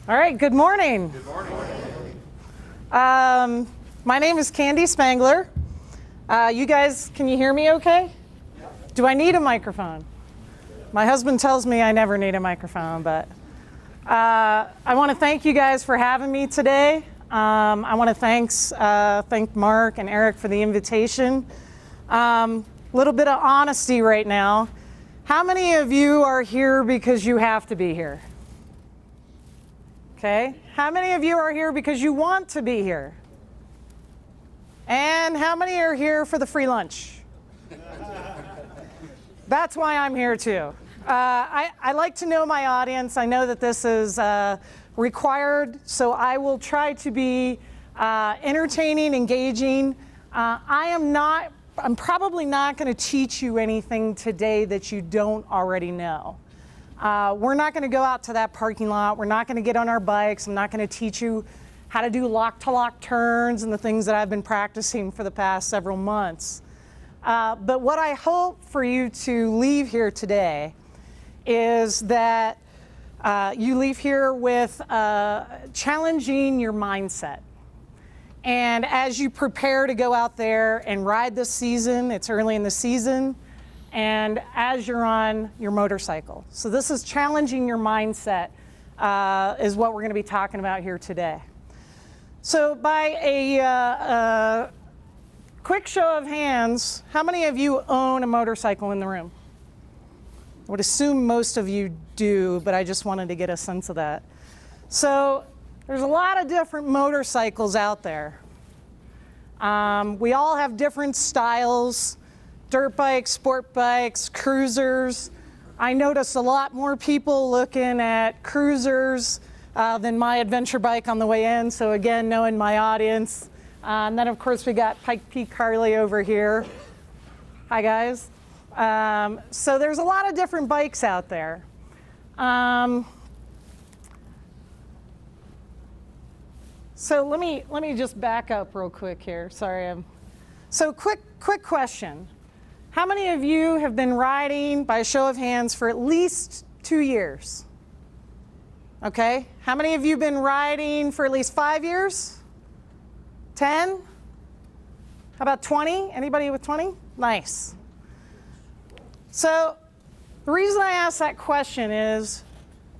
All right, good morning. Good morning. My name is Kandi Spangler. You guys, can you hear me okay? Do I need a microphone? My husband tells me I never need a microphone, but I want to thank you guys for having me today. I want to thank Mark and Eric for the invitation. Little bit of honesty right now. How many of you are here because you have to be here? Okay. How many of you are here because you want to be here? And how many are here for the free lunch? That's why I'm here too. I like to know my audience. I know that this is required, so I will try to be entertaining, engaging. I'm probably not going to teach you anything today that you don't already know. We're not going to go out to that parking lot. We're not going to get on our bikes. I'm not going to teach you how to do lock-to-lock turns and the things that I've been practicing for the past several months. But what I hope for you to leave here today is that you leave here with challenging your mindset. And as you prepare to go out there and ride this season, it's early in the season, and as you're on your motorcycle. So this is challenging your mindset is what we're going to be talking about here today. So by a quick show of hands, how many of you own a motorcycle in the room? I would assume most of you do, but I just wanted to get a sense of that. So there's a lot of different motorcycles out there. We all have different styles. Dirt bikes, sport bikes, cruisers. I notice a lot more people looking at cruisers than my adventure bike on the way in. So again, knowing my audience. And then of course we got Pike Peak Harley over here. Hi guys. So there's a lot of different bikes out there. So let me just back up real quick here. Sorry. So quick question. How many of you have been riding, by a show of hands, for at least 2 years? Okay. How many of you have been riding for at least 5 years? 10? How about 20? Anybody with 20? Nice. So the reason I ask that question is,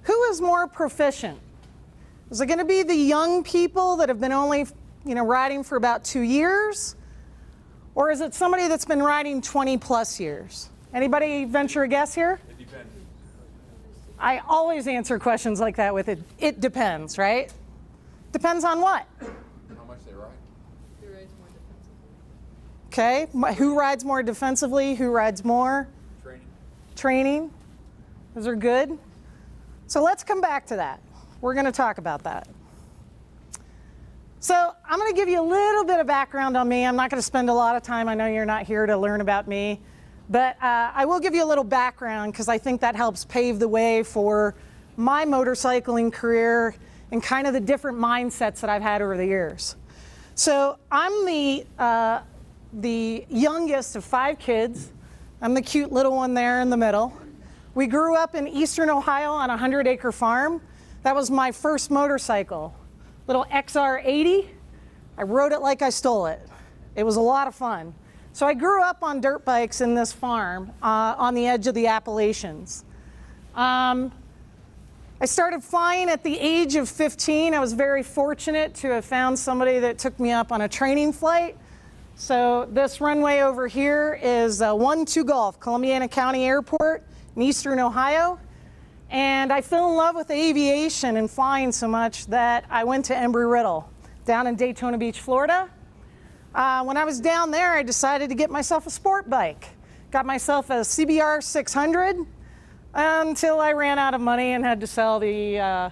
who is more proficient? Is it going to be the young people that have been only, riding for about 2 years? Or is it somebody that's been riding 20 plus years? Anybody venture a guess here? It depends. I always answer questions like that with it depends, right? Depends on what? How much they ride? Who rides more defensively? Okay, who rides more defensively? Who rides more? Training. Those are good. So let's come back to that. We're going to talk about that. So I'm going to give you a little bit of background on me. I'm not going to spend a lot of time. I know you're not here to learn about me. But I will give you a little background because I think that helps pave the way for my motorcycling career and kind of the different mindsets that I've had over the years. So I'm the youngest of 5 kids. I'm the cute little one there in the middle. We grew up in eastern Ohio on a 100-acre farm. That was my first motorcycle, little XR80. I rode it like I stole it. It was a lot of fun. So I grew up on dirt bikes in this farm on the edge of the Appalachians. I started flying at the age of 15. I was very fortunate to have found somebody that took me up on a training flight. So this runway over here is 1-2 Golf, Columbiana County Airport in eastern Ohio. And I fell in love with aviation and flying so much that I went to Embry-Riddle down in Daytona Beach, Florida. When I was down there, I decided to get myself a sport bike. Got myself a CBR 600 until I ran out of money and had to sell the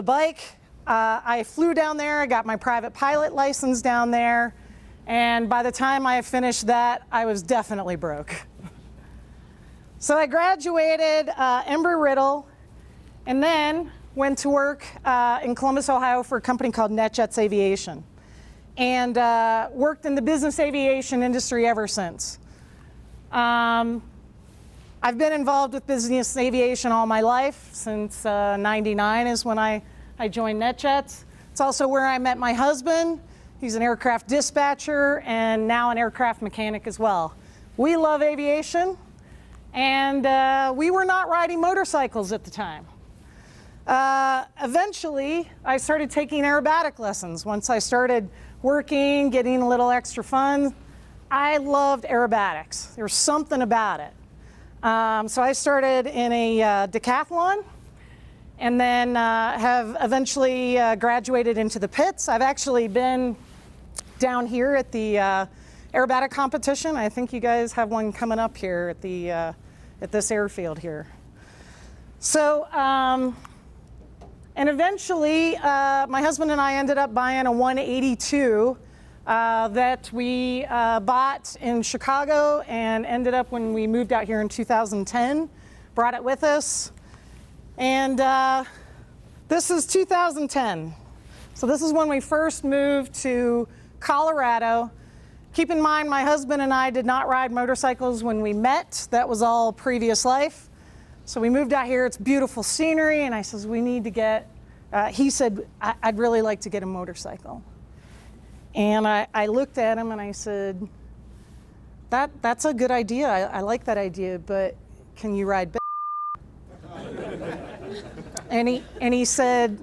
bike. I flew down there. I got my private pilot license down there. And by the time I finished that, I was definitely broke. So I graduated Embry-Riddle and then went to work in Columbus, Ohio for a company called NetJets Aviation and worked in the business aviation industry ever since. I've been involved with business aviation all my life. Since 99 is when I joined NetJets. It's also where I met my husband. He's an aircraft dispatcher and now an aircraft mechanic as well. We love aviation, and we were not riding motorcycles at the time. Eventually, I started taking aerobatic lessons. Once I started working, getting a little extra fun, I loved aerobatics. There was something about it. So I started in a decathlon, and then have eventually graduated into the pits. I've actually been down here at the aerobatic competition. I think you guys have one coming up here at this airfield here. So, and eventually, my husband and I ended up buying a 182 that we bought in Chicago, and ended up, when we moved out here in 2010, brought it with us. And this is 2010. So this is when we first moved to Colorado. Keep in mind, my husband and I did not ride motorcycles when we met. That was all previous life. So we moved out here. It's beautiful scenery, and I says, we need to get, he said, I'd really like to get a motorcycle. And I looked at him and I said, that's a good idea. I like that idea, but can you ride? And he said,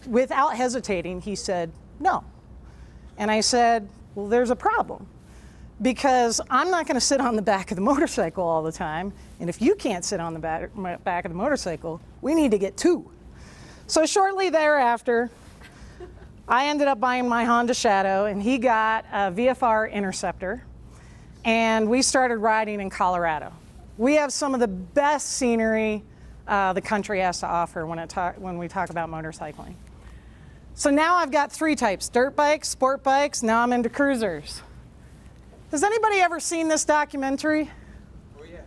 without hesitating, he said, no. And I said, well, there's a problem, because I'm not going to sit on the back of the motorcycle all the time. And if you can't sit on the back of the motorcycle, we need to get two. So shortly thereafter, I ended up buying my Honda Shadow, and he got a VFR Interceptor, and we started riding in Colorado. We have some of the best scenery the country has to offer when we talk about motorcycling. So now I've got three types: dirt bikes, sport bikes, now I'm into cruisers. Has anybody ever seen this documentary? Oh yeah.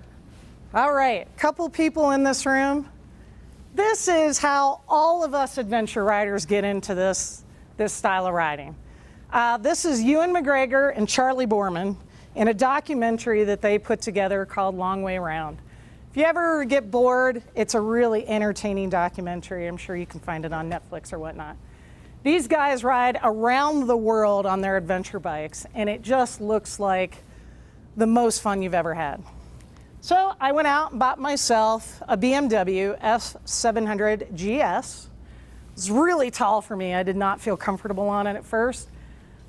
All right, couple people in this room. This is how all of us adventure riders get into this style of riding. This is Ewan McGregor and Charlie Borman in a documentary that they put together called Long Way Round. If you ever get bored, it's a really entertaining documentary. I'm sure you can find it on Netflix or whatnot. These guys ride around the world on their adventure bikes, and it just looks like the most fun you've ever had. So I went out and bought myself a BMW F700 GS. It was really tall for me. I did not feel comfortable on it at first.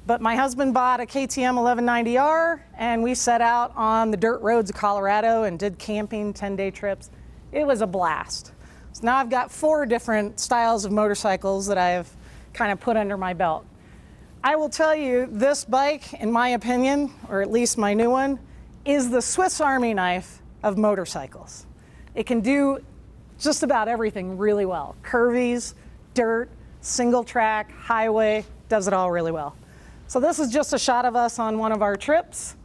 But my husband bought a KTM 1190R, and we set out on the dirt roads of Colorado and did camping, 10-day trips. It was a blast. So now I've got 4 different styles of motorcycles that I've kind of put under my belt. I will tell you, this bike, in my opinion, or at least my new one, is the Swiss Army knife of motorcycles. It can do just about everything really well. Curvies, dirt, single track, highway, does it all really well. So this is just a shot of us on one of our trips.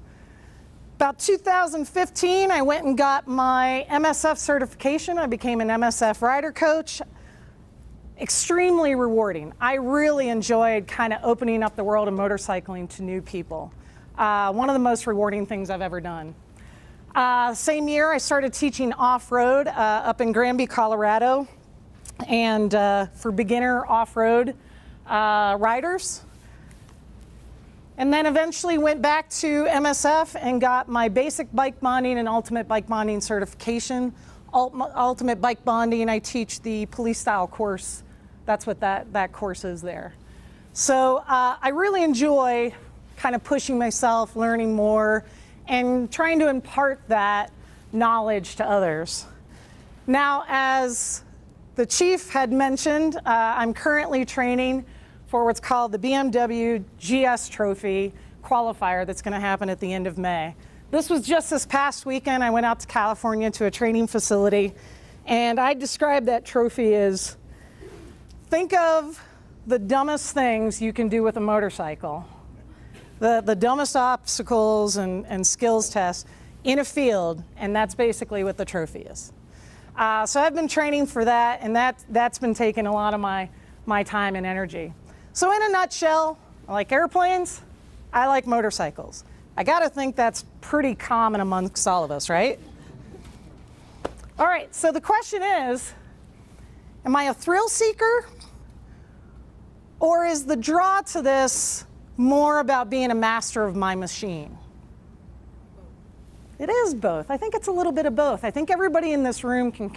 About 2015, I went and got my MSF certification. I became an MSF rider coach. Extremely rewarding. I really enjoyed kind of opening up the world of motorcycling to new people. One of the most rewarding things I've ever done. Same year, I started teaching off-road up in Granby, Colorado, and for beginner off-road riders. And then eventually went back to MSF and got my basic bike bonding and ultimate bike bonding certification. Ultimate bike bonding, I teach the police style course. That's what that course is there. So I really enjoy kind of pushing myself, learning more, and trying to impart that knowledge to others. Now, as the chief had mentioned, I'm currently training for what's called the BMW GS Trophy qualifier that's going to happen at the end of May. This was just this past weekend. I went out to California to a training facility, and I described that trophy as, think of the dumbest things you can do with a motorcycle, the dumbest obstacles and skills tests in a field, and that's basically what the trophy is. So I've been training for that, and that's been taking a lot of my time and energy. So in a nutshell, I like airplanes, I like motorcycles. I gotta think that's pretty common amongst all of us, right? All right, so the question is, am I a thrill seeker? Or is the draw to this more about being a master of my machine? It is both. I think it's a little bit of both. I think everybody in this room can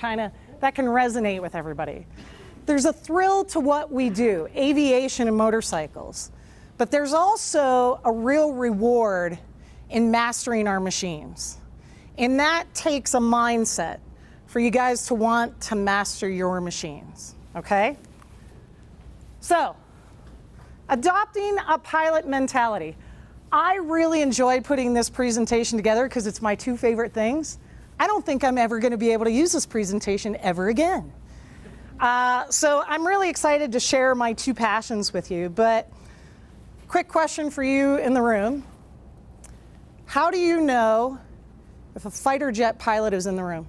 that can resonate with everybody. There's a thrill to what we do, aviation and motorcycles. But there's also a real reward in mastering our machines. And that takes a mindset for you guys to want to master your machines, okay? So, adopting a pilot mentality. I really enjoyed putting this presentation together because it's my two favorite things. I don't think I'm ever going to be able to use this presentation ever again. So I'm really excited to share my two passions with you, but quick question for you in the room. How do you know if a fighter jet pilot is in the room?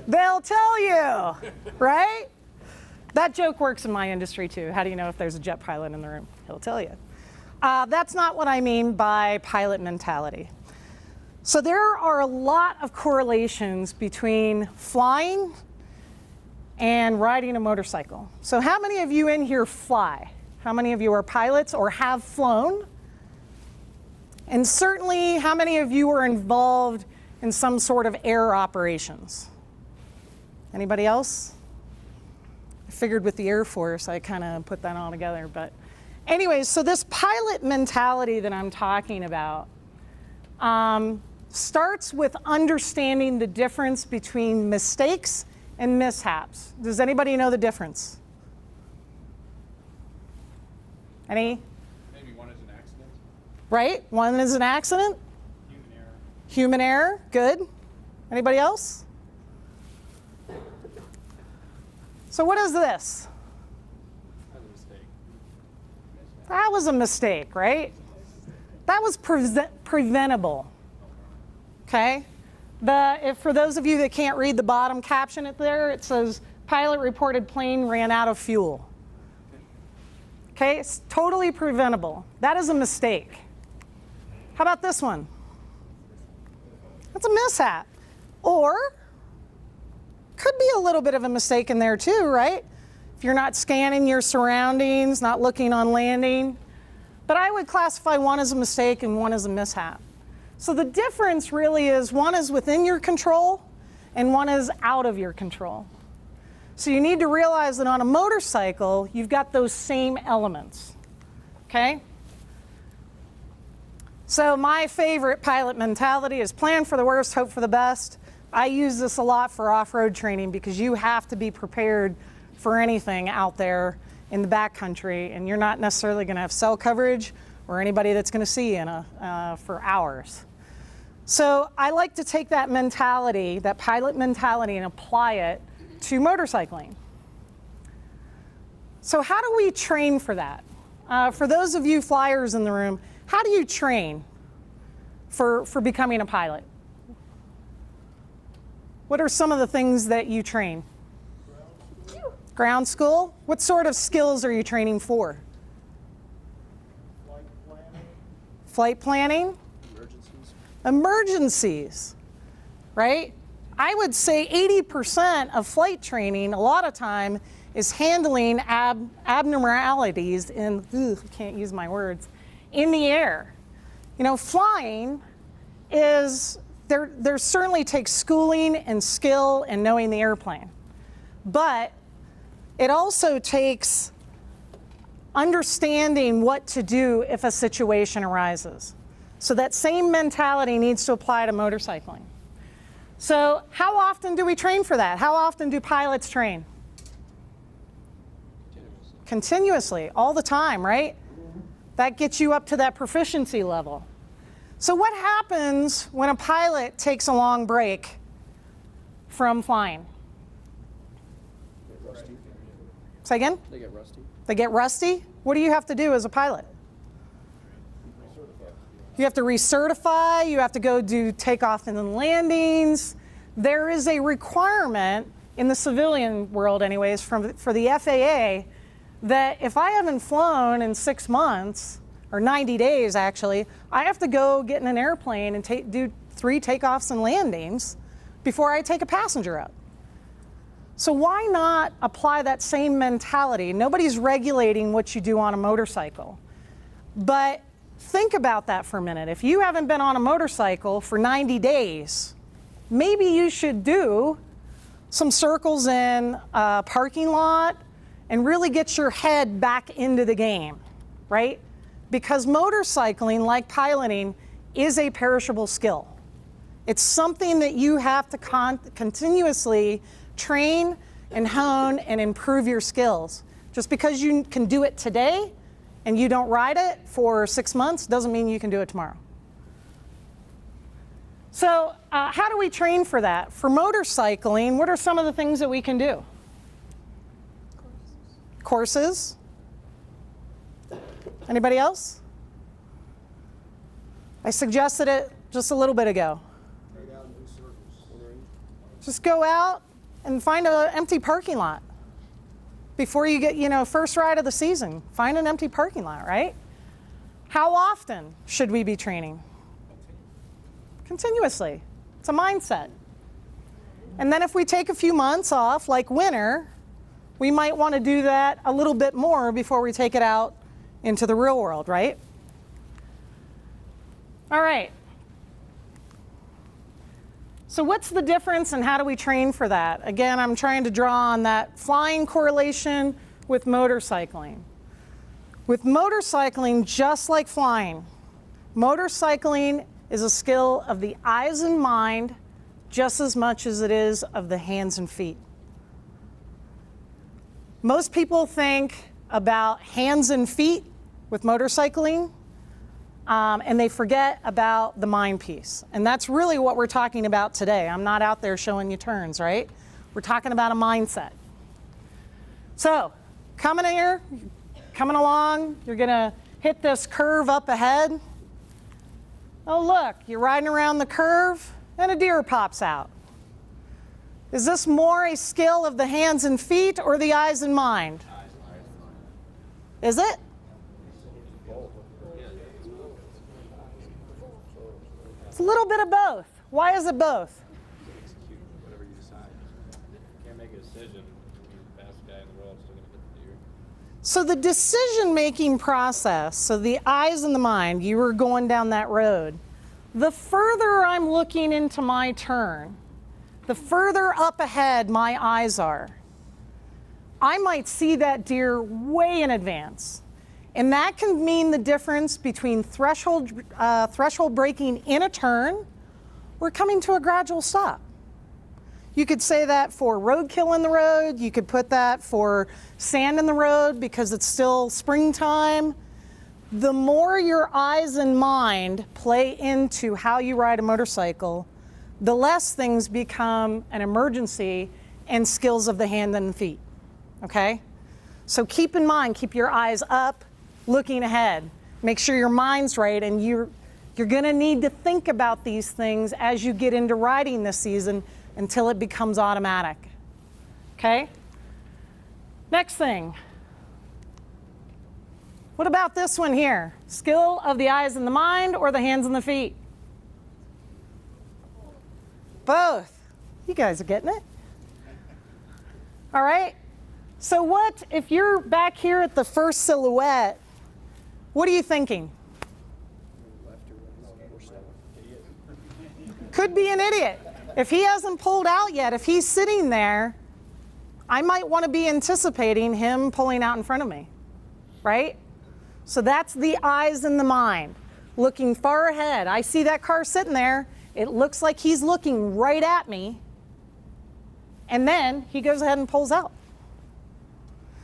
They'll tell you, right? That joke works in my industry too. How do you know if there's a jet pilot in the room? He'll tell you. That's not what I mean by pilot mentality. So there are a lot of correlations between flying and riding a motorcycle. So how many of you in here fly? How many of you are pilots or have flown? And certainly, how many of you are involved in some sort of air operations? Anybody else? I figured with the Air Force, I kind of put that all together. But anyways, so this pilot mentality that I'm talking about starts with understanding the difference between mistakes and mishaps. Does anybody know the difference? Any? Maybe one is an accident. Right? One is an accident. Human error. Human error. Good. Anybody else? So what is this? That was a mistake. That was a mistake, right? That was preventable. Okay? For those of you that can't read the bottom caption there, it says, pilot reported plane ran out of fuel. Okay, it's totally preventable. That is a mistake. How about this one? That's a mishap. Or, could be a little bit of a mistake in there too, right? If you're not scanning your surroundings, not looking on landing. But I would classify one as a mistake and one as a mishap. So the difference really is one is within your control and one is out of your control. So you need to realize that on a motorcycle, you've got those same elements, okay? So my favorite pilot mentality is plan for the worst, hope for the best. I use this a lot for off-road training because you have to be prepared for anything out there in the backcountry, and you're not necessarily going to have cell coverage or anybody that's going to see you for hours. So I like to take that mentality, that pilot mentality, and apply it to motorcycling. So how do we train for that? For those of you flyers in the room, how do you train for becoming a pilot? What are some of the things that you train? Ground school? What sort of skills are you training for? Flight planning? Emergencies, right? I would say 80% of flight training, a lot of time, is handling abnormalities in, I can't use my words, in the air. You know, flying is, there certainly takes schooling and skill and knowing the airplane. But it also takes understanding what to do if a situation arises. So that same mentality needs to apply to motorcycling. So how often do we train for that? How often do pilots train? Continuously, all the time, right? That gets you up to that proficiency level. So what happens when a pilot takes a long break from flying? Rusty. Say again? They get rusty. They get rusty? What do you have to do as a pilot? You have to recertify, you have to go do takeoff and then landings. There is a requirement in the civilian world anyways for the FAA that if I haven't flown in 6 months, or 90 days actually, I have to go get in an airplane and do 3 takeoffs and landings before I take a passenger up. So why not apply that same mentality? Nobody's regulating what you do on a motorcycle. But think about that for a minute. If you haven't been on a motorcycle for 90 days, maybe you should do some circles in a parking lot and really get your head back into the game, right? Because motorcycling, like piloting, is a perishable skill. It's something that you have to continuously train and hone and improve your skills. Just because you can do it today and you don't ride it for 6 months doesn't mean you can do it tomorrow. So how do we train for that? For motorcycling, what are some of the things that we can do? Courses. Anybody else? I suggested it just a little bit ago. Just go out and find an empty parking lot. Before you get, first ride of the season, find an empty parking lot, right? How often should we be training? Continuously. It's a mindset. And then if we take a few months off, like winter, we might want to do that a little bit more before we take it out into the real world, right? All right. So what's the difference and how do we train for that? Again, I'm trying to draw on that flying correlation with motorcycling. With motorcycling, just like flying, motorcycling is a skill of the eyes and mind just as much as it is of the hands and feet. Most people think about hands and feet with motorcycling, and they forget about the mind piece. And that's really what we're talking about today. I'm not out there showing you turns, right? We're talking about a mindset. So, coming along, you're gonna hit this curve up ahead. Oh look, you're riding around the curve and a deer pops out. Is this more a skill of the hands and feet or the eyes and mind? Is it? It's a little bit of both. Why is it both? Execute whatever you decide. You can't make a decision. You're the fastest guy in the world, still gonna hit the deer. So the decision-making process, so the eyes and the mind, you were going down that road. The further I'm looking into my turn, the further up ahead my eyes are, I might see that deer way in advance. And that can mean the difference between threshold braking in a turn or coming to a gradual stop. You could say that for roadkill in the road. You could put that for sand in the road because it's still springtime. The more your eyes and mind play into how you ride a motorcycle, the less things become an emergency and skills of the hand and feet, okay? So keep in mind, keep your eyes up, looking ahead. Make sure your mind's right, and you're gonna need to think about these things as you get into riding this season until it becomes automatic, okay? Next thing. What about this one here? Skill of the eyes and the mind or the hands and the feet? Both. You guys are getting it. All right. So what, if you're back here at the first silhouette, what are you thinking? Could be an idiot. If he hasn't pulled out yet, if he's sitting there, I might want to be anticipating him pulling out in front of me, right? So that's the eyes and the mind, looking far ahead. I see that car sitting there. It looks like he's looking right at me. And then he goes ahead and pulls out.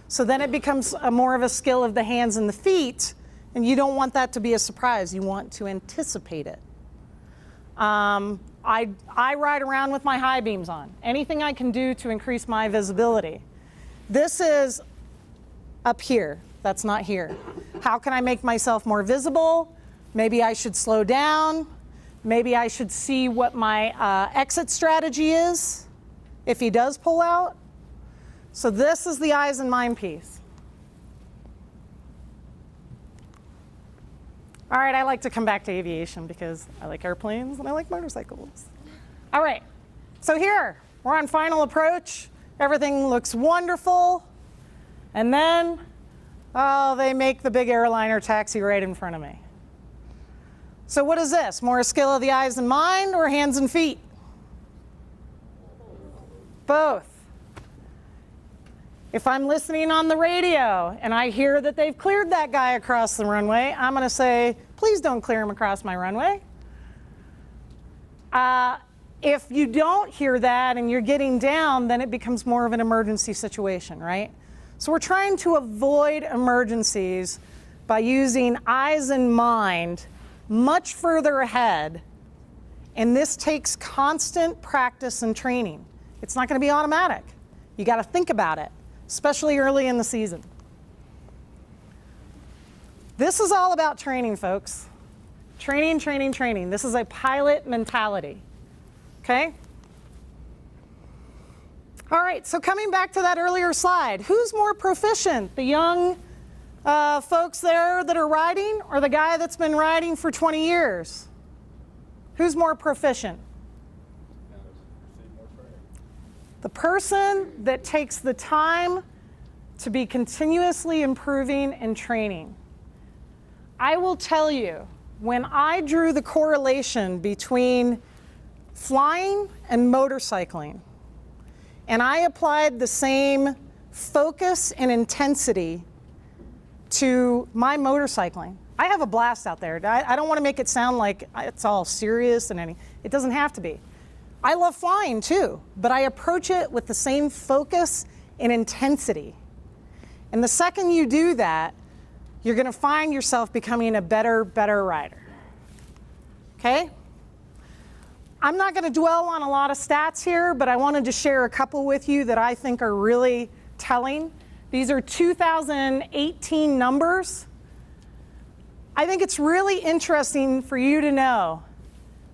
So then it becomes more of a skill of the hands and the feet, and you don't want that to be a surprise. You want to anticipate it. I ride around with my high beams on. Anything I can do to increase my visibility. This is up here. That's not here. How can I make myself more visible? Maybe I should slow down. Maybe I should see what my exit strategy is if he does pull out. So this is the eyes and mind piece. All right, I like to come back to aviation because I like airplanes and I like motorcycles. All right, So here, we're on final approach. Everything looks wonderful. And then, oh, they make the big airliner taxi right in front of me. So what is this? More a skill of the eyes and mind or hands and feet? Both. If I'm listening on the radio and I hear that they've cleared that guy across the runway, I'm going to say, please don't clear him across my runway. If you don't hear that and you're getting down, then it becomes more of an emergency situation, right? So we're trying to avoid emergencies by using eyes and mind much further ahead, and this takes constant practice and training. It's not going to be automatic. You got to think about it, especially early in the season. This is all about training, folks. Training, training, training. This is a pilot mentality. Okay? All right, so coming back to that earlier slide, who's more proficient? The young folks there that are riding or the guy that's been riding for 20 years? Who's more proficient? The person that takes the time to be continuously improving and training. I will tell you, when I drew the correlation between flying and motorcycling, and I applied the same focus and intensity to my motorcycling, I have a blast out there. I don't want to make it sound like it's all serious and anything. It doesn't have to be. I love flying too, but I approach it with the same focus and intensity. And the second you do that, you're going to find yourself becoming a better rider. Okay? I'm not going to dwell on a lot of stats here, but I wanted to share a couple with you that I think are really telling. These are 2018 numbers. I think it's really interesting for you to know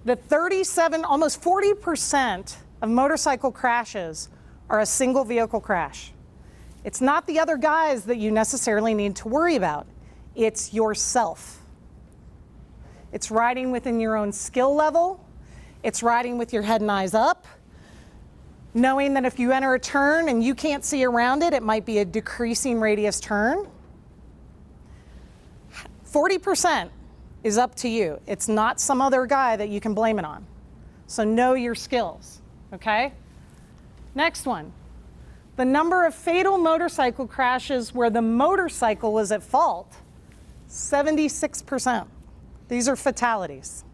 that almost 40% of motorcycle crashes are a single vehicle crash. It's not the other guys that you necessarily need to worry about. It's yourself. It's riding within your own skill level. It's riding with your head and eyes up, knowing that if you enter a turn and you can't see around it, it might be a decreasing radius turn. 40% is up to you. It's not some other guy that you can blame it on. So know your skills, okay? Next one. The number of fatal motorcycle crashes where the motorcycle was at fault, 76%. These are fatalities.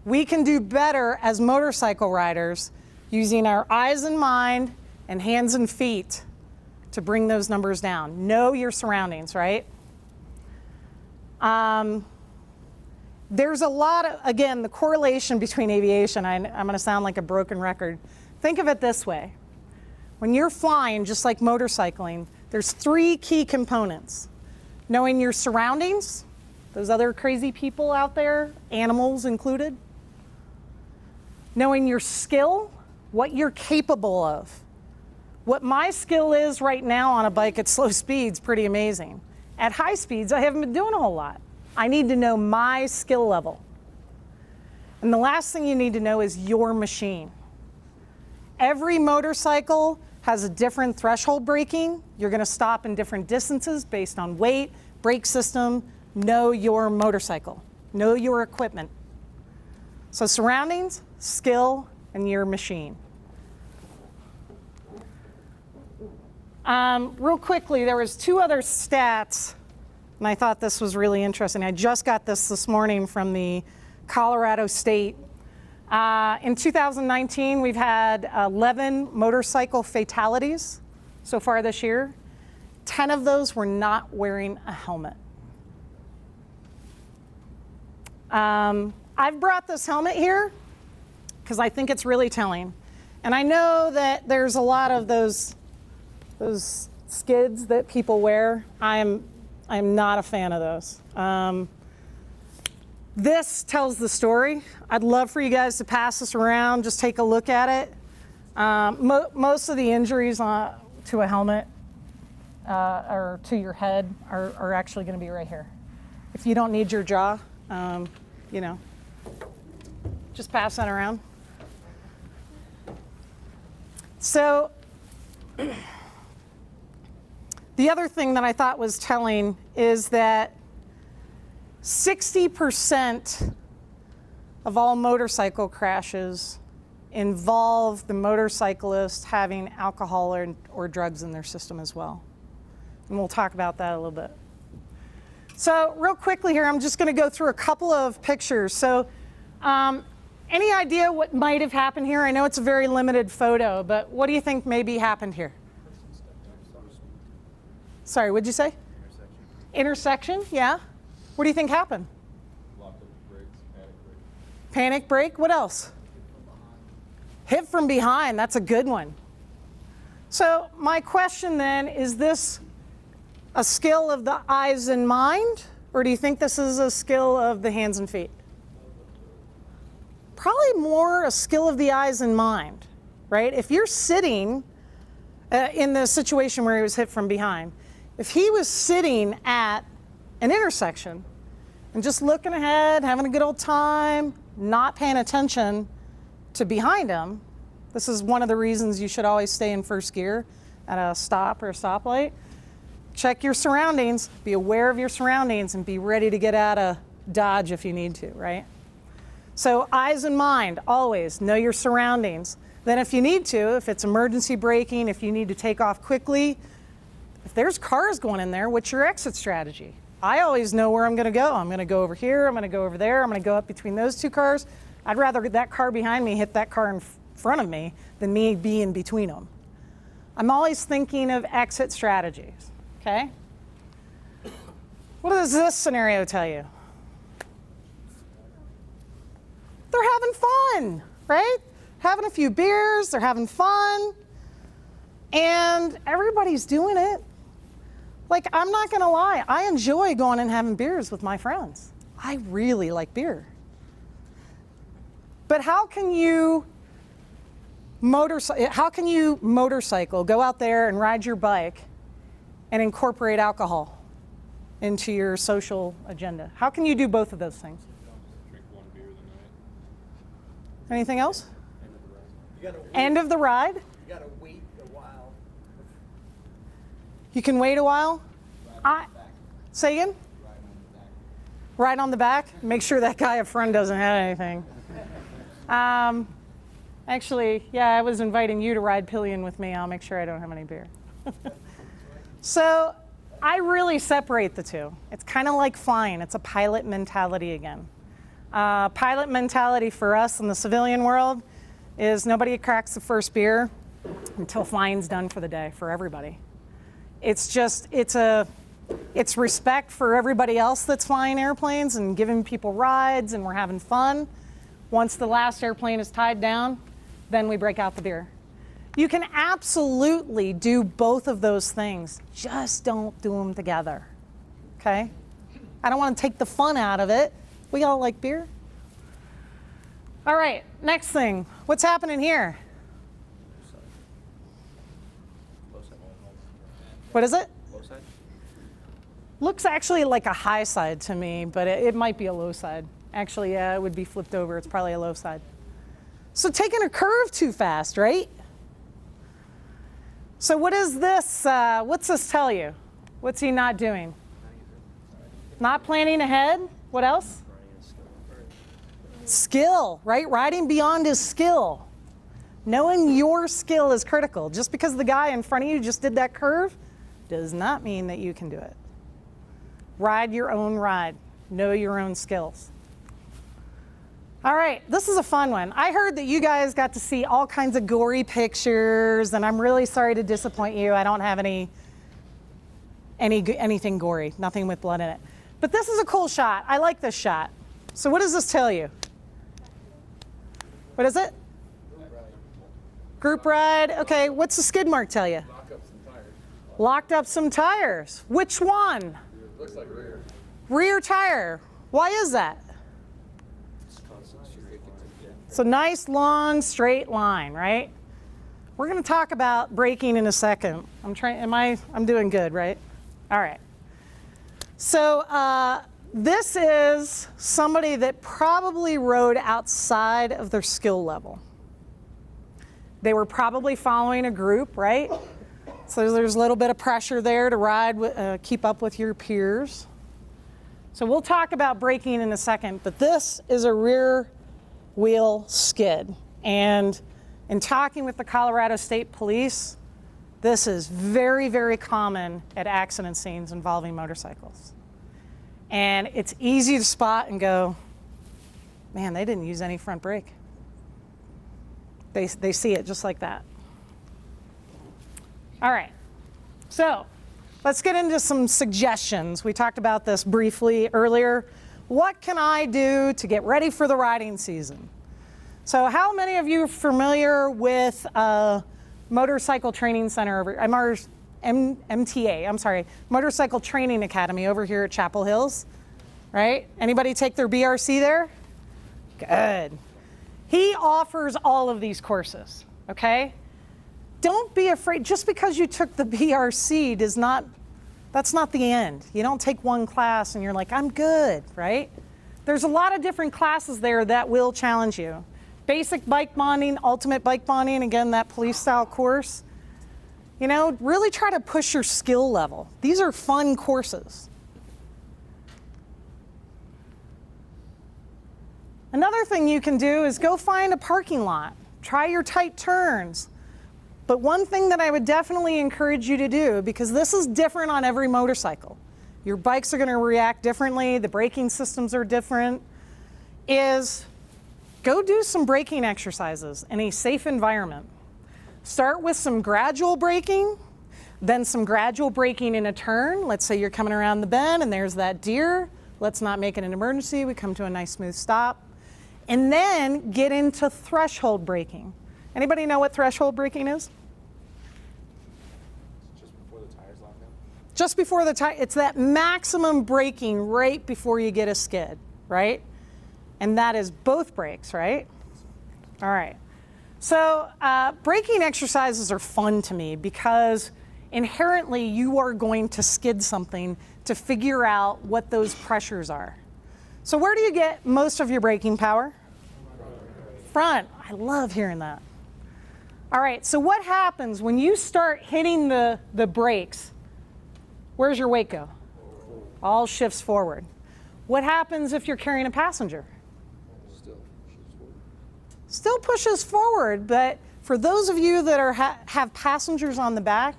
We can do better as motorcycle riders using our eyes and mind and hands and feet to bring those numbers down. Know your surroundings, right? There's a lot of, again, the correlation between aviation, I'm going to sound like a broken record. Think of it this way. When you're flying, just like motorcycling, there's 3 key components. Knowing your surroundings, those other crazy people out there, animals included. Knowing your skill, what you're capable of. What my skill is right now on a bike at slow speeds, pretty amazing. At high speeds, I haven't been doing a whole lot. I need to know my skill level. And the last thing you need to know is your machine. Every motorcycle has a different threshold braking. You're going to stop in different distances based on weight, brake system. Know your motorcycle. Know your equipment. So surroundings, skill, and your machine. Real quickly, there was 2 other stats, and I thought this was really interesting. I just got this morning from the Colorado State. In 2019, we've had 11 motorcycle fatalities so far this year. 10 of those were not wearing a helmet. I've brought this helmet here because I think it's really telling. And I know that there's a lot of those skids that people wear. I'm not a fan of those. This tells the story. I'd love for you guys to pass this around, just take a look at it. Most of the injuries to a helmet or to your head are actually going to be right here. If you don't need your jaw, you know, just pass that around. So the other thing that I thought was telling is that 60% of all motorcycle crashes involve the motorcyclist having alcohol or drugs in their system as well. And we'll talk about that a little bit. So real quickly here, I'm just going to go through a couple of pictures. So any idea what might have happened here? I know it's a very limited photo, but what do you think maybe happened here? Sorry, what'd you say? Intersection, yeah. What do you think happened? Locked up brakes, panic brake. Panic brake, what else? Hit from behind, that's a good one. So my question then, is this a skill of the eyes and mind, or do you think this is a skill of the hands and feet? Probably more a skill of the eyes and mind, right? If you're sitting in the situation where he was hit from behind, if he was sitting at an intersection and just looking ahead, having a good old time, not paying attention to behind him, this is one of the reasons you should always stay in first gear at a stop or a stoplight. Check your surroundings, be aware of your surroundings, and be ready to get out of Dodge if you need to, right? So eyes and mind, always know your surroundings. Then if you need to, if it's emergency braking, if you need to take off quickly, if there's cars going in there, what's your exit strategy? I always know where I'm going to go. I'm going to go over here, I'm going to go over there, I'm going to go up between those two cars. I'd rather that car behind me hit that car in front of me than me be in between them. I'm always thinking of exit strategies, okay? What does this scenario tell you? They're having fun, right? Having a few beers, they're having fun, and everybody's doing it. Like, I'm not gonna lie, I enjoy going and having beers with my friends. I really like beer. But how can you motorcycle, go out there and ride your bike and incorporate alcohol into your social agenda? How can you do both of those things? Drink one beer the night. Anything else? You gotta wait, End of the ride? you gotta wait a while. You can wait a while? Say again? Right on the back? Make sure that guy up front doesn't have anything. Actually, yeah, I was inviting you to ride pillion with me. I'll make sure I don't have any beer. So I really separate the two. It's kind of like flying. It's a pilot mentality again. Pilot mentality for us in the civilian world is nobody cracks the first beer until flying's done for the day for everybody. It's respect for everybody else that's flying airplanes and giving people rides, and we're having fun. Once the last airplane is tied down, then we break out the beer. You can absolutely do both of those things, just don't do them together, okay? I don't want to take the fun out of it. We all like beer. All right, next thing. What's happening here? What is it? Low side? Looks actually like a high side to me, but it might be a low side. Actually, yeah, it would be flipped over. It's probably a low side. So taking a curve too fast, right? So what is this? What's this tell you? What's he not doing? Not planning ahead. What else? Skill, right? Riding beyond his skill. Knowing your skill is critical. Just because the guy in front of you just did that curve does not mean that you can do it. Ride your own ride. Know your own skills. All right, this is a fun one. I heard that you guys got to see all kinds of gory pictures, and I'm really sorry to disappoint you. I don't have anything gory, nothing with blood in it. But this is a cool shot. I like this shot. So what does this tell you? What is it? Group ride. Okay, what's the skid mark tell you? Lock up some tires. Locked up some tires. Which one? Looks like rear. Rear tire. Why is that? It's a nice, long, straight line, right? We're going to talk about braking in a second. I'm doing good, right? All right. So this is somebody that probably rode outside of their skill level. They were probably following a group, right? So there's a little bit of pressure there to ride, keep up with your peers. So we'll talk about braking in a second, but this is a rear wheel skid. And in talking with the Colorado State Police, this is very, very common at accident scenes involving motorcycles. And it's easy to spot and go, man, they didn't use any front brake. They see it just like that. All right, so let's get into some suggestions. We talked about this briefly earlier. What can I do to get ready for the riding season? So how many of you are familiar with Motorcycle Training Center over MTA, Motorcycle Training Academy over here at Chapel Hills, right? Anybody take their BRC there? Good. He offers all of these courses, okay? Don't be afraid, just because you took the BRC that's not the end. You don't take one class and you're like, I'm good, right? There's a lot of different classes there that will challenge you. Basic bike bonding, ultimate bike bonding, again, that police style course. You know, really try to push your skill level. These are fun courses. Another thing you can do is go find a parking lot. Try your tight turns. But one thing that I would definitely encourage you to do, because this is different on every motorcycle, your bikes are going to react differently, the braking systems are different, is go do some braking exercises in a safe environment. Start with some gradual braking, then some gradual braking in a turn. Let's say you're coming around the bend and there's that deer. Let's not make it an emergency. We come to a nice smooth stop. And then get into threshold braking. Anybody know what threshold braking is? Just before the tires lock down? Just before the tire, it's that maximum braking right before you get a skid, right? And that is both brakes, right? All right. So braking exercises are fun to me because inherently you are going to skid something to figure out what those pressures are. So where do you get most of your braking power? Front. I love hearing that. All right, so what happens when you start hitting the brakes? Where's your weight go? All shifts forward. What happens if you're carrying a passenger? Still pushes forward, but for those of you that have passengers on the back,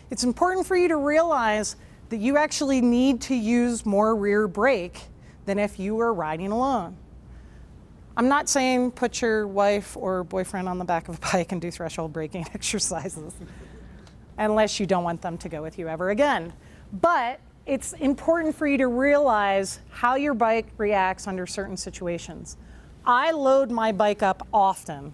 it's important for you to realize that you actually need to use more rear brake than if you were riding alone. I'm not saying put your wife or boyfriend on the back of a bike and do threshold braking exercises, unless you don't want them to go with you ever again. But it's important for you to realize how your bike reacts under certain situations. I load my bike up often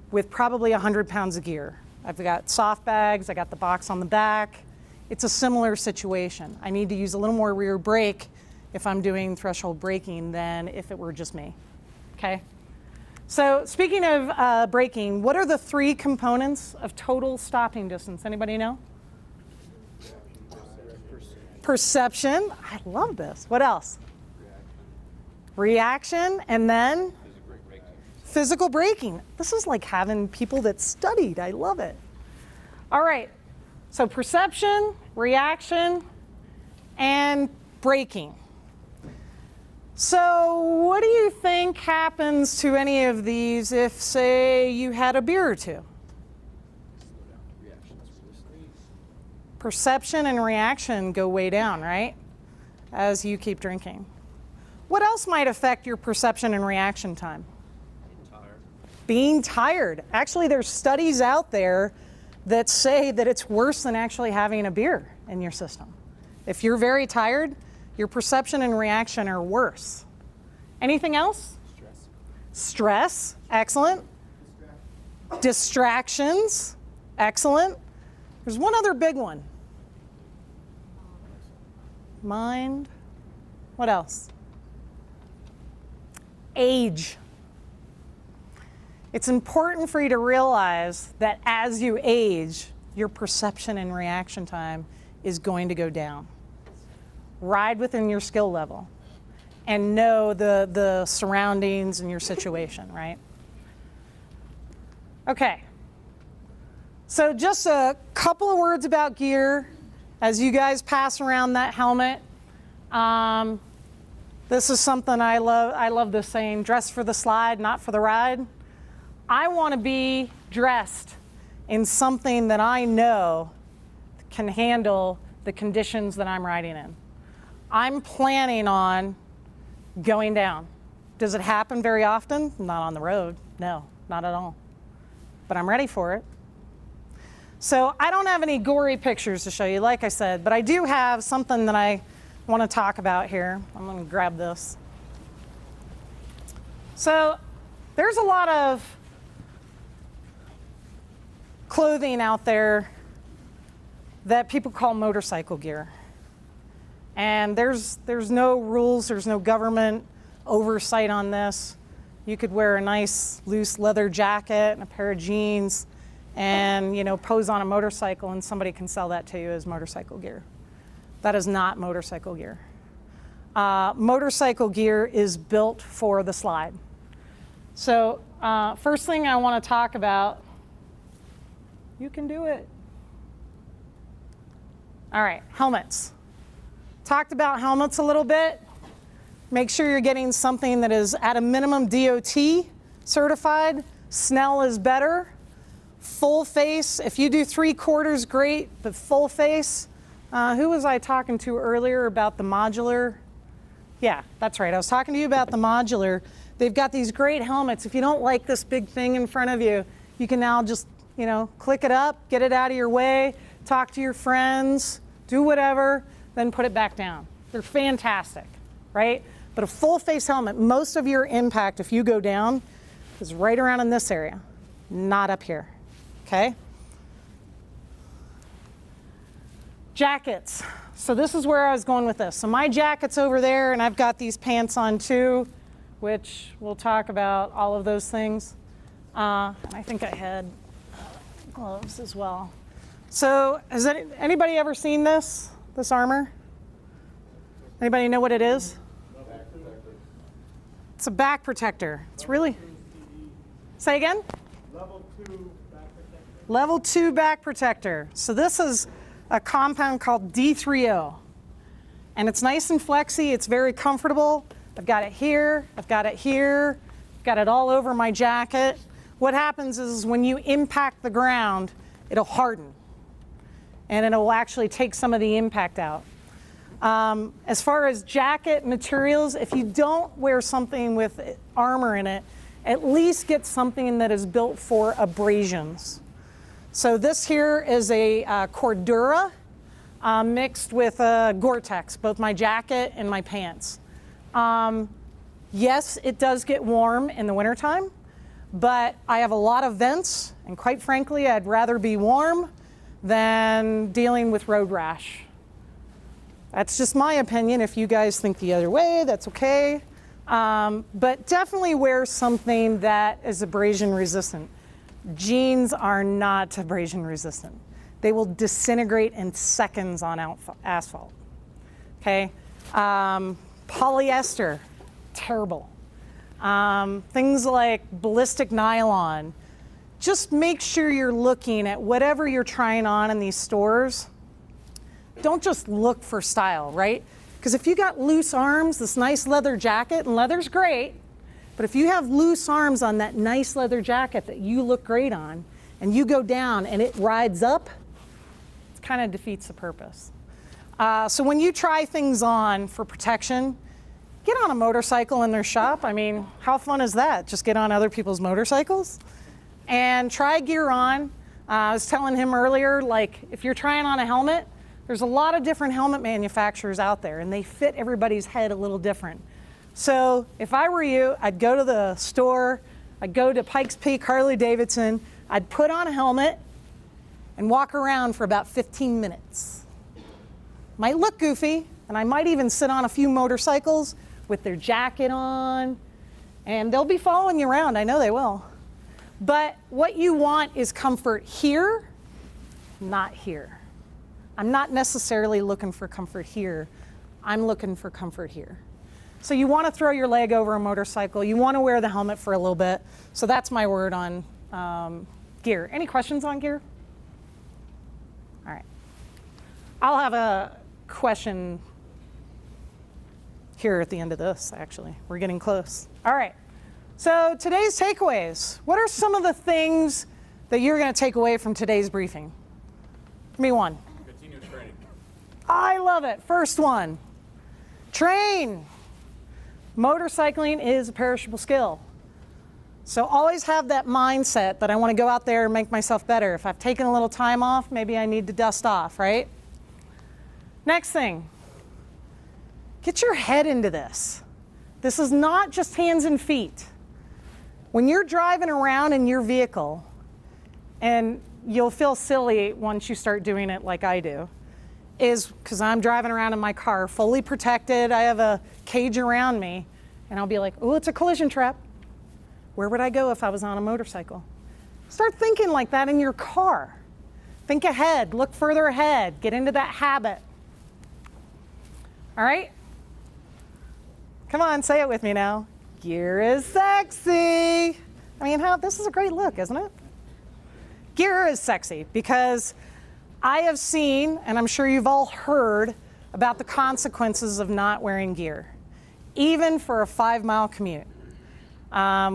with probably 100 pounds of gear. I've got soft bags, I got the box on the back. It's a similar situation. I need to use a little more rear brake if I'm doing threshold braking than if it were just me, okay? So speaking of braking, what are the 3 components of total stopping distance? Anybody know? Perception. I love this. What else? Reaction, and then? Physical braking. This is like having people that studied. I love it. All right, so perception, reaction, and braking. So what do you think happens to any of these if, say, you had a beer or two? Perception and reaction go way down, right? As you keep drinking. What else might affect your perception and reaction time? Being tired. Actually, there's studies out there that say that it's worse than actually having a beer in your system. If you're very tired, your perception and reaction are worse. Anything else? Stress, excellent. Distractions, excellent. There's one other big one. Mind. What else? Age. It's important for you to realize that as you age, your perception and reaction time is going to go down. Ride within your skill level and know the surroundings and your situation, right? Okay, So just a couple of words about gear as you guys pass around that helmet. This is something I love. I love this saying, dress for the slide, not for the ride. I want to be dressed in something that I know can handle the conditions that I'm riding in. I'm planning on going down. Does it happen very often? Not on the road. No, not at all. But I'm ready for it. So I don't have any gory pictures to show you, like I said, but I do have something that I want to talk about here. I'm going to grab this. So there's a lot of clothing out there that people call motorcycle gear. And there's no rules, there's no government oversight on this. You could wear a nice loose leather jacket and a pair of jeans and, you know, pose on a motorcycle and somebody can sell that to you as motorcycle gear. That is not motorcycle gear. Motorcycle gear is built for the slide. So first thing I want to talk about, you can do it. All right, helmets. Talked about helmets a little bit. Make sure you're getting something that is at a minimum DOT certified. Snell is better. Full face, if you do 3/4, great, but full face. Who was I talking to earlier about the modular? Yeah, that's right. I was talking to you about the modular. They've got these great helmets. If you don't like this big thing in front of you, you can now just, you know, click it up, get it out of your way, talk to your friends, do whatever, then put it back down. They're fantastic, right? But a full face helmet, most of your impact if you go down is right around in this area, not up here, okay? Jackets. So this is where I was going with this. So my jacket's over there and I've got these pants on too, which we'll talk about all of those things. And I think I had gloves as well. So has anybody ever seen this armor? Anybody know what it is? It's a back protector. It's really, say again? Level 2 back protector. Level 2 back protector. So this is a compound called D3O. And it's nice and flexy, it's very comfortable. I've got it here, I've got it here, I've got it all over my jacket. What happens is when you impact the ground, it'll harden. And it'll actually take some of the impact out. As far as jacket materials, if you don't wear something with armor in it, at least get something that is built for abrasions. So this here is a Cordura mixed with a Gore-Tex, both my jacket and my pants. Yes, it does get warm in the wintertime, but I have a lot of vents, and quite frankly, I'd rather be warm than dealing with road rash. That's just my opinion. If you guys think the other way, that's okay. But definitely wear something that is abrasion resistant. Jeans are not abrasion resistant. They will disintegrate in seconds on asphalt. Okay? Polyester, terrible. Things like ballistic nylon. Just make sure you're looking at whatever you're trying on in these stores. Don't just look for style, right? Because if you got loose arms, this nice leather jacket, and leather's great, but if you have loose arms on that nice leather jacket that you look great on, and you go down and it rides up, it kind of defeats the purpose. So when you try things on for protection, get on a motorcycle in their shop. I mean, how fun is that? Just get on other people's motorcycles and try gear on. I was telling him earlier, like if you're trying on a helmet, there's a lot of different helmet manufacturers out there and they fit everybody's head a little different. So if I were you, I'd go to the store, I'd go to Pikes Peak Harley-Davidson, I'd put on a helmet and walk around for about 15 minutes. Might look goofy, and I might even sit on a few motorcycles with their jacket on, and they'll be following you around, I know they will. But what you want is comfort here, not here. I'm not necessarily looking for comfort here, I'm looking for comfort here. So you want to throw your leg over a motorcycle, you want to wear the helmet for a little bit, so that's my word on gear. Any questions on gear? All right. I'll have a question here at the end of this, actually. We're getting close. All right. So today's takeaways. What are some of the things that you're going to take away from today's briefing? Give me one. Continuous training. I love it. First one. Train. Motorcycling is a perishable skill. So always have that mindset that I want to go out there and make myself better. If I've taken a little time off, maybe I need to dust off, right? Next thing, get your head into this. This is not just hands and feet. When you're driving around in your vehicle, and you'll feel silly once you start doing it like I do, is because I'm driving around in my car fully protected, I have a cage around me, and I'll be like, oh, it's a collision trap. Where would I go if I was on a motorcycle? Start thinking like that in your car. Think ahead, look further ahead, get into that habit. All right? Come on, say it with me now. Gear is sexy. I mean, this is a great look, isn't it? Gear is sexy because I have seen, and I'm sure you've all heard, about the consequences of not wearing gear, even for a 5-mile commute.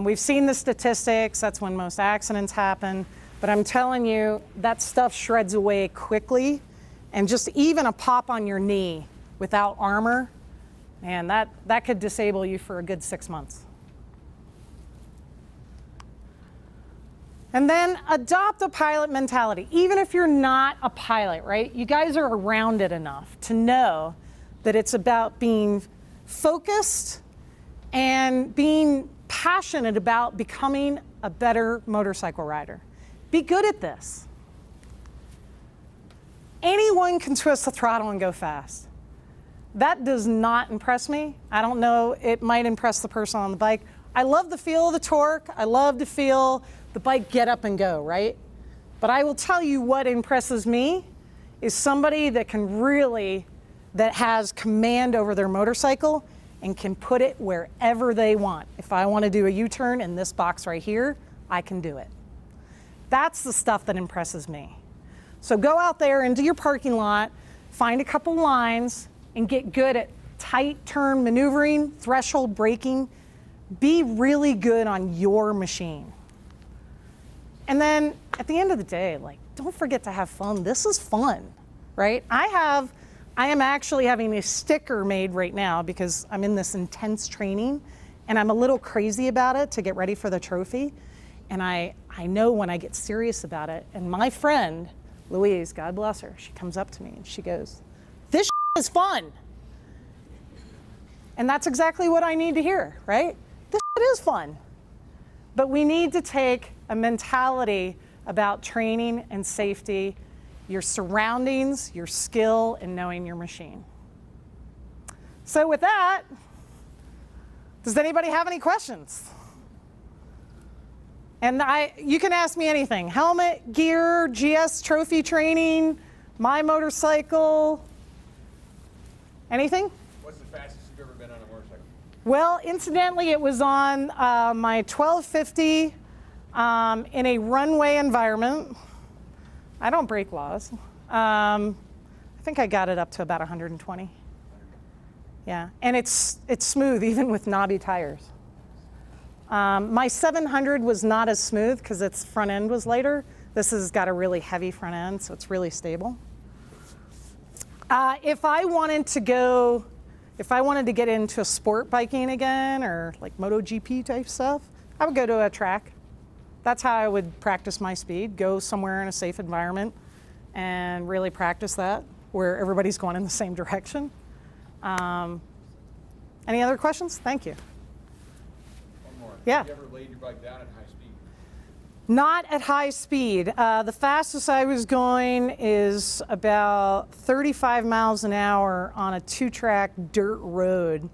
We've seen the statistics, that's when most accidents happen, but I'm telling you, that stuff shreds away quickly, and just even a pop on your knee without armor, man, that could disable you for a good 6 months. And then adopt a pilot mentality, even if you're not a pilot, right? You guys are around it enough to know that it's about being focused and being passionate about becoming a better motorcycle rider. Be good at this. Anyone can twist the throttle and go fast. That does not impress me. I don't know, it might impress the person on the bike. I love the feel of the torque. I love to feel the bike get up and go, right? But I will tell you what impresses me is somebody that has command over their motorcycle and can put it wherever they want. If I want to do a U-turn in this box right here, I can do it. That's the stuff that impresses me. So go out there into your parking lot, find a couple lines, and get good at tight turn maneuvering, threshold braking. Be really good on your machine. And then at the end of the day, don't forget to have fun. This is fun, right? I am actually having a sticker made right now because I'm in this intense training and I'm a little crazy about it to get ready for the trophy. And I know when I get serious about it. And my friend, Louise, God bless her, she comes up to me and she goes, "This is fun." And that's exactly what I need to hear, right? This is fun. But we need to take a mentality about training and safety, your surroundings, your skill, and knowing your machine. So with that, does anybody have any questions? And you can ask me anything. Helmet, gear, GS trophy training, my motorcycle, anything? What's the fastest you've ever been on a motorcycle? Well, incidentally, it was on my 1250 in a runway environment. I don't break laws. I think I got it up to about 120. Yeah, and it's smooth even with knobby tires. My 700 was not as smooth because its front end was lighter. This has got a really heavy front end, so it's really stable. If I wanted to get into sport biking again or like MotoGP type stuff, I would go to a track. That's how I would practice my speed, go somewhere in a safe environment and really practice that where everybody's going in the same direction. Any other questions? Thank you. One more. Yeah. Have you ever laid your bike down at high speed? Not at high speed. The fastest I was going is about 35 miles an hour on a 2-track dirt road,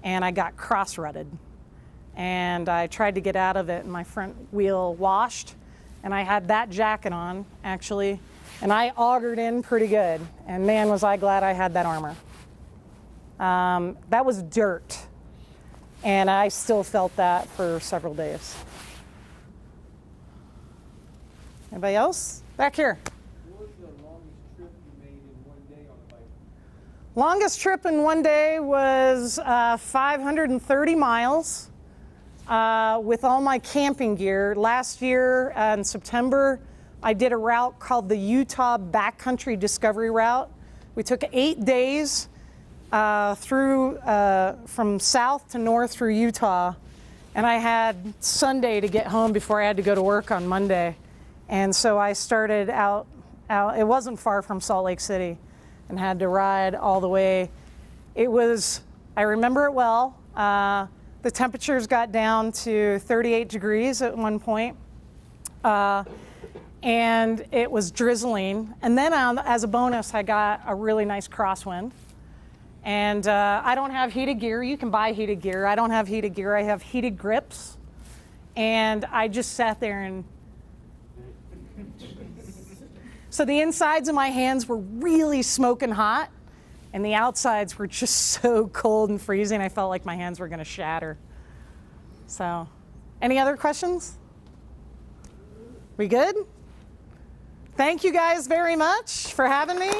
and I got cross-rutted. And I tried to get out of it, and my front wheel washed, and I had that jacket on, actually, and I augured in pretty good, and man, was I glad I had that armor. That was dirt, and I still felt that for several days. Anybody else? Back here. What was the longest Longest trip in one day was 530 miles with all my camping gear. Last year in September, I did a route called the Utah Backcountry Discovery Route. We took 8 days through from south to north through Utah, and I had Sunday to get home before I had to go to work on Monday. And so I started out, it wasn't far from Salt Lake City, and had to ride all the way. It was, I remember it well. The temperatures got down to 38 degrees at one point, and it was drizzling. And then as a bonus, I got a really nice crosswind. And I don't have heated gear. You can buy heated gear. I don't have heated gear. I have heated grips. And I just sat there and so the insides of my hands were really smoking hot, and the outsides were just so cold and freezing. I felt like my hands were going to shatter. So, any other questions? We good? Thank you guys very much for having me.